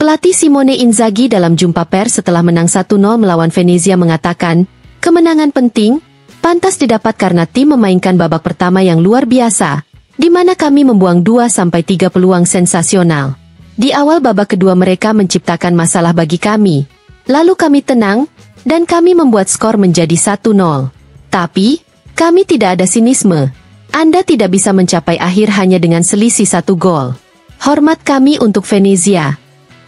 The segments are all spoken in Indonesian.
Pelatih Simone Inzaghi dalam jumpa pers setelah menang 1-0 melawan Venezia mengatakan, kemenangan penting, pantas didapat karena tim memainkan babak pertama yang luar biasa, di mana kami membuang 2-3 peluang sensasional. Di awal babak kedua mereka menciptakan masalah bagi kami. Lalu kami tenang, dan kami membuat skor menjadi 1-0. Tapi, kami tidak ada sinisme. Anda tidak bisa mencapai akhir hanya dengan selisih 1 gol. Hormat kami untuk Venezia.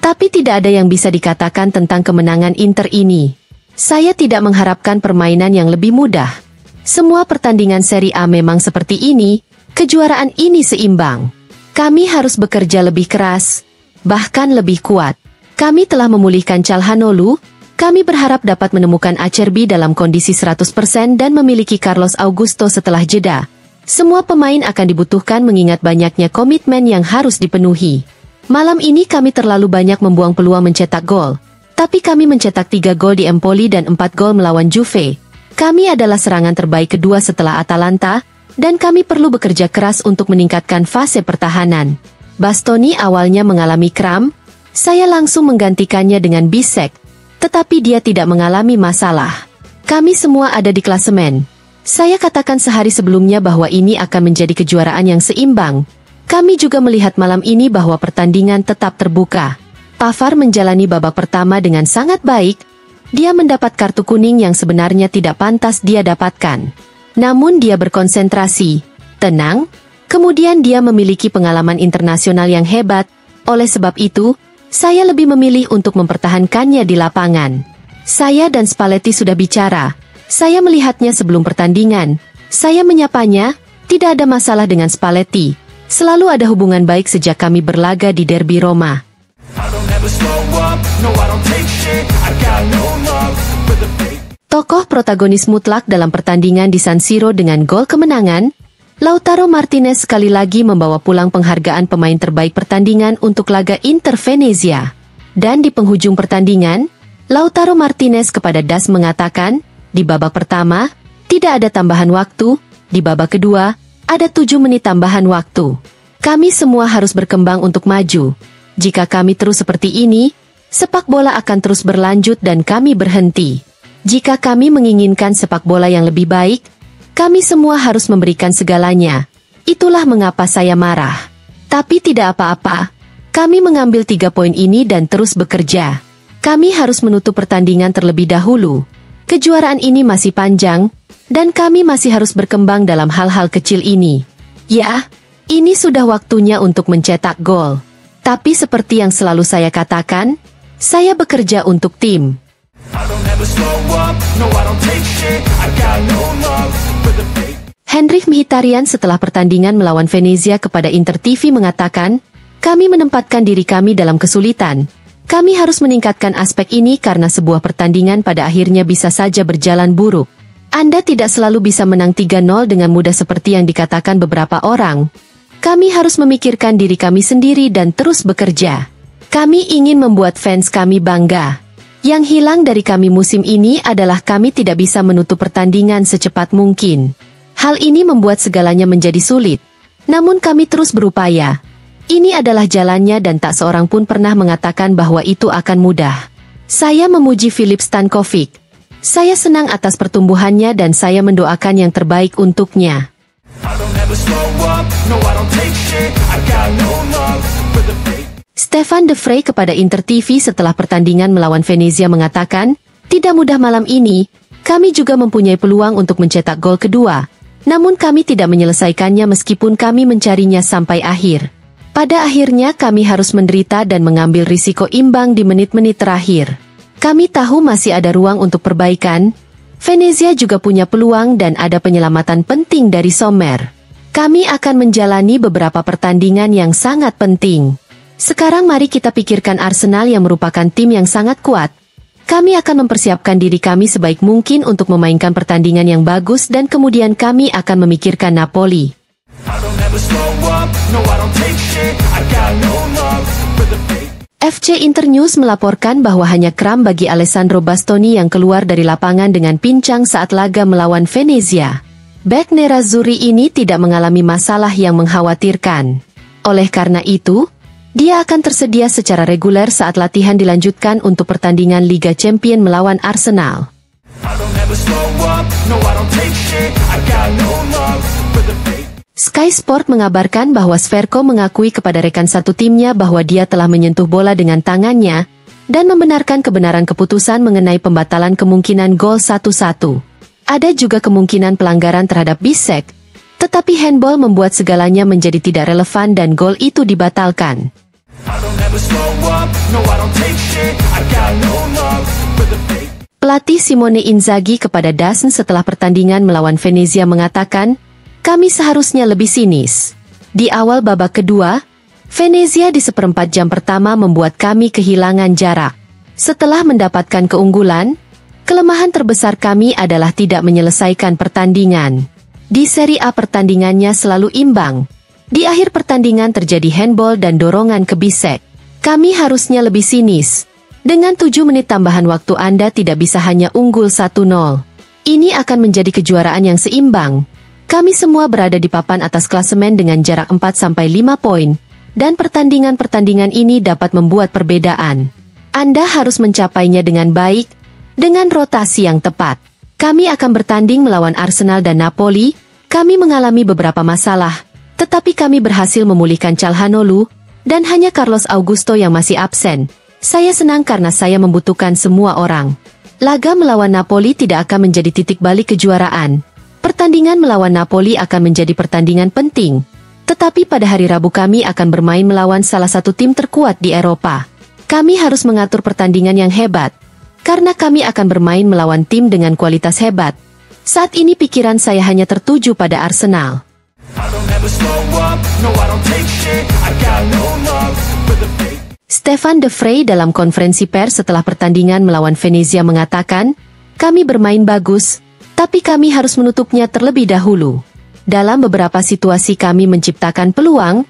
Tapi tidak ada yang bisa dikatakan tentang kemenangan Inter ini. Saya tidak mengharapkan permainan yang lebih mudah. Semua pertandingan Serie A memang seperti ini, kejuaraan ini seimbang. Kami harus bekerja lebih keras, bahkan lebih kuat. Kami telah memulihkan Calhanoglu, kami berharap dapat menemukan Acerbi dalam kondisi 100% dan memiliki Carlos Augusto setelah jeda. Semua pemain akan dibutuhkan mengingat banyaknya komitmen yang harus dipenuhi. Malam ini kami terlalu banyak membuang peluang mencetak gol, tapi kami mencetak 3 gol di Empoli dan 4 gol melawan Juve. Kami adalah serangan terbaik kedua setelah Atalanta, dan kami perlu bekerja keras untuk meningkatkan fase pertahanan. Bastoni awalnya mengalami kram, saya langsung menggantikannya dengan Bisek, tetapi dia tidak mengalami masalah. Kami semua ada di klasemen. Saya katakan sehari sebelumnya bahwa ini akan menjadi kejuaraan yang seimbang. Kami juga melihat malam ini bahwa pertandingan tetap terbuka. Pavard menjalani babak pertama dengan sangat baik. Dia mendapat kartu kuning yang sebenarnya tidak pantas dia dapatkan. Namun dia berkonsentrasi, tenang, kemudian dia memiliki pengalaman internasional yang hebat. Oleh sebab itu, saya lebih memilih untuk mempertahankannya di lapangan. Saya dan Spalletti sudah bicara. Saya melihatnya sebelum pertandingan. Saya menyapanya, tidak ada masalah dengan Spalletti. Selalu ada hubungan baik sejak kami berlaga di Derby Roma. Tokoh protagonis mutlak dalam pertandingan di San Siro dengan gol kemenangan, Lautaro Martinez sekali lagi membawa pulang penghargaan pemain terbaik pertandingan untuk laga Inter Venezia. Dan di penghujung pertandingan, Lautaro Martinez kepada Das mengatakan, di babak pertama, tidak ada tambahan waktu, di babak kedua, ada 7 menit tambahan waktu. Kami semua harus berkembang untuk maju. Jika kami terus seperti ini, sepak bola akan terus berlanjut dan kami berhenti. Jika kami menginginkan sepak bola yang lebih baik, kami semua harus memberikan segalanya. Itulah mengapa saya marah. Tapi tidak apa-apa. Kami mengambil 3 poin ini dan terus bekerja. Kami harus menutup pertandingan terlebih dahulu. Kejuaraan ini masih panjang, dan kami masih harus berkembang dalam hal-hal kecil ini. Ya, ini sudah waktunya untuk mencetak gol. Tapi seperti yang selalu saya katakan, saya bekerja untuk tim. Henrikh Mkhitaryan setelah pertandingan melawan Venezia kepada Inter TV mengatakan, kami menempatkan diri kami dalam kesulitan. Kami harus meningkatkan aspek ini karena sebuah pertandingan pada akhirnya bisa saja berjalan buruk. Anda tidak selalu bisa menang 3-0 dengan mudah seperti yang dikatakan beberapa orang. Kami harus memikirkan diri kami sendiri dan terus bekerja. Kami ingin membuat fans kami bangga. Yang hilang dari kami musim ini adalah kami tidak bisa menutup pertandingan secepat mungkin. Hal ini membuat segalanya menjadi sulit. Namun kami terus berupaya. Ini adalah jalannya dan tak seorang pun pernah mengatakan bahwa itu akan mudah. Saya memuji Filip Stankovic. Saya senang atas pertumbuhannya dan saya mendoakan yang terbaik untuknya. Stefan De Vrij kepada Inter TV setelah pertandingan melawan Venezia mengatakan, tidak mudah malam ini, kami juga mempunyai peluang untuk mencetak gol kedua. Namun kami tidak menyelesaikannya meskipun kami mencarinya sampai akhir. Pada akhirnya kami harus menderita dan mengambil risiko imbang di menit-menit terakhir. Kami tahu masih ada ruang untuk perbaikan. Venezia juga punya peluang dan ada penyelamatan penting dari Sommer. Kami akan menjalani beberapa pertandingan yang sangat penting. Sekarang mari kita pikirkan Arsenal yang merupakan tim yang sangat kuat. Kami akan mempersiapkan diri kami sebaik mungkin untuk memainkan pertandingan yang bagus dan kemudian kami akan memikirkan Napoli. FC Internews melaporkan bahwa hanya kram bagi Alessandro Bastoni yang keluar dari lapangan dengan pincang saat laga melawan Venezia. Bek Nerazzurri ini tidak mengalami masalah yang mengkhawatirkan. Oleh karena itu, dia akan tersedia secara reguler saat latihan dilanjutkan untuk pertandingan Liga Champions melawan Arsenal. Sky Sport mengabarkan bahwa Sverko mengakui kepada rekan satu timnya bahwa dia telah menyentuh bola dengan tangannya, dan membenarkan kebenaran keputusan mengenai pembatalan kemungkinan gol 1-1. Ada juga kemungkinan pelanggaran terhadap Bisek, tetapi handball membuat segalanya menjadi tidak relevan dan gol itu dibatalkan. Pelatih Simone Inzaghi kepada DAZN setelah pertandingan melawan Venezia mengatakan, "Kami seharusnya lebih sinis. Di awal babak kedua, Venezia di seperempat jam pertama membuat kami kehilangan jarak. Setelah mendapatkan keunggulan, kelemahan terbesar kami adalah tidak menyelesaikan pertandingan. Di Serie A pertandingannya selalu imbang. Di akhir pertandingan terjadi handball dan dorongan ke Bisek. Kami harusnya lebih sinis. Dengan 7 menit tambahan waktu Anda tidak bisa hanya unggul 1-0. Ini akan menjadi kejuaraan yang seimbang. Kami semua berada di papan atas klasemen dengan jarak 4-5 poin, dan pertandingan-pertandingan ini dapat membuat perbedaan. Anda harus mencapainya dengan baik, dengan rotasi yang tepat. Kami akan bertanding melawan Arsenal dan Napoli. Kami mengalami beberapa masalah, tetapi kami berhasil memulihkan Calhanoglu, dan hanya Carlos Augusto yang masih absen. Saya senang karena saya membutuhkan semua orang. Laga melawan Napoli tidak akan menjadi titik balik kejuaraan. Pertandingan melawan Napoli akan menjadi pertandingan penting. Tetapi pada hari Rabu kami akan bermain melawan salah satu tim terkuat di Eropa. Kami harus mengatur pertandingan yang hebat, karena kami akan bermain melawan tim dengan kualitas hebat. Saat ini pikiran saya hanya tertuju pada Arsenal." Stefan De Vrij dalam konferensi pers setelah pertandingan melawan Venezia mengatakan, "Kami bermain bagus, tapi kami harus menutupnya terlebih dahulu. Dalam beberapa situasi kami menciptakan peluang,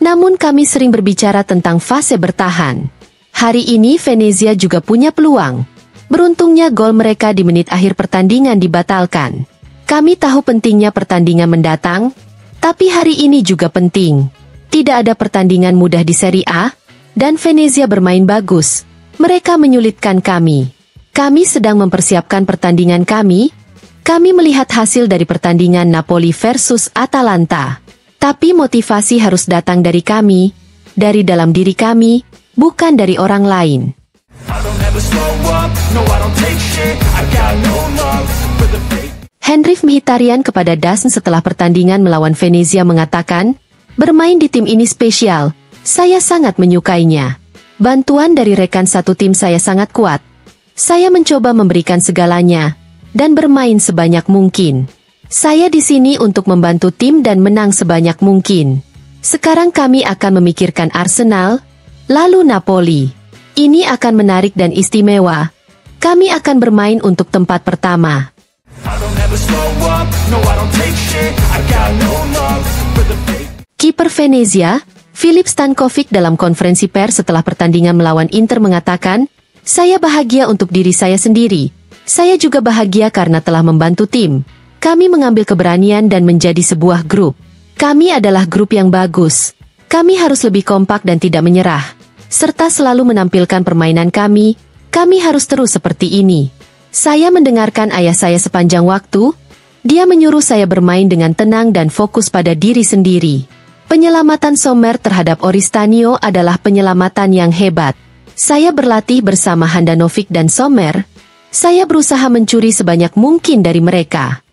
namun kami sering berbicara tentang fase bertahan. Hari ini Venezia juga punya peluang. Beruntungnya gol mereka di menit akhir pertandingan dibatalkan. Kami tahu pentingnya pertandingan mendatang, tapi hari ini juga penting. Tidak ada pertandingan mudah di Serie A, dan Venezia bermain bagus. Mereka menyulitkan kami. Kami sedang mempersiapkan pertandingan kami. Kami melihat hasil dari pertandingan Napoli versus Atalanta. Tapi motivasi harus datang dari kami, dari dalam diri kami, bukan dari orang lain." Henrikh Mkhitaryan kepada DAZN setelah pertandingan melawan Venezia mengatakan, "Bermain di tim ini spesial, saya sangat menyukainya. Bantuan dari rekan satu tim saya sangat kuat. Saya mencoba memberikan segalanya, dan bermain sebanyak mungkin. Saya di sini untuk membantu tim dan menang sebanyak mungkin. Sekarang kami akan memikirkan Arsenal, lalu Napoli. Ini akan menarik dan istimewa. Kami akan bermain untuk tempat pertama." Kiper Venezia, Filip Stankovic dalam konferensi pers setelah pertandingan melawan Inter mengatakan, "Saya bahagia untuk diri saya sendiri. Saya juga bahagia karena telah membantu tim. Kami mengambil keberanian dan menjadi sebuah grup. Kami adalah grup yang bagus. Kami harus lebih kompak dan tidak menyerah, serta selalu menampilkan permainan kami. Kami harus terus seperti ini. Saya mendengarkan ayah saya sepanjang waktu. Dia menyuruh saya bermain dengan tenang dan fokus pada diri sendiri. Penyelamatan Sommer terhadap Oristanio adalah penyelamatan yang hebat. Saya berlatih bersama Handanovic dan Sommer. Saya berusaha mencuri sebanyak mungkin dari mereka.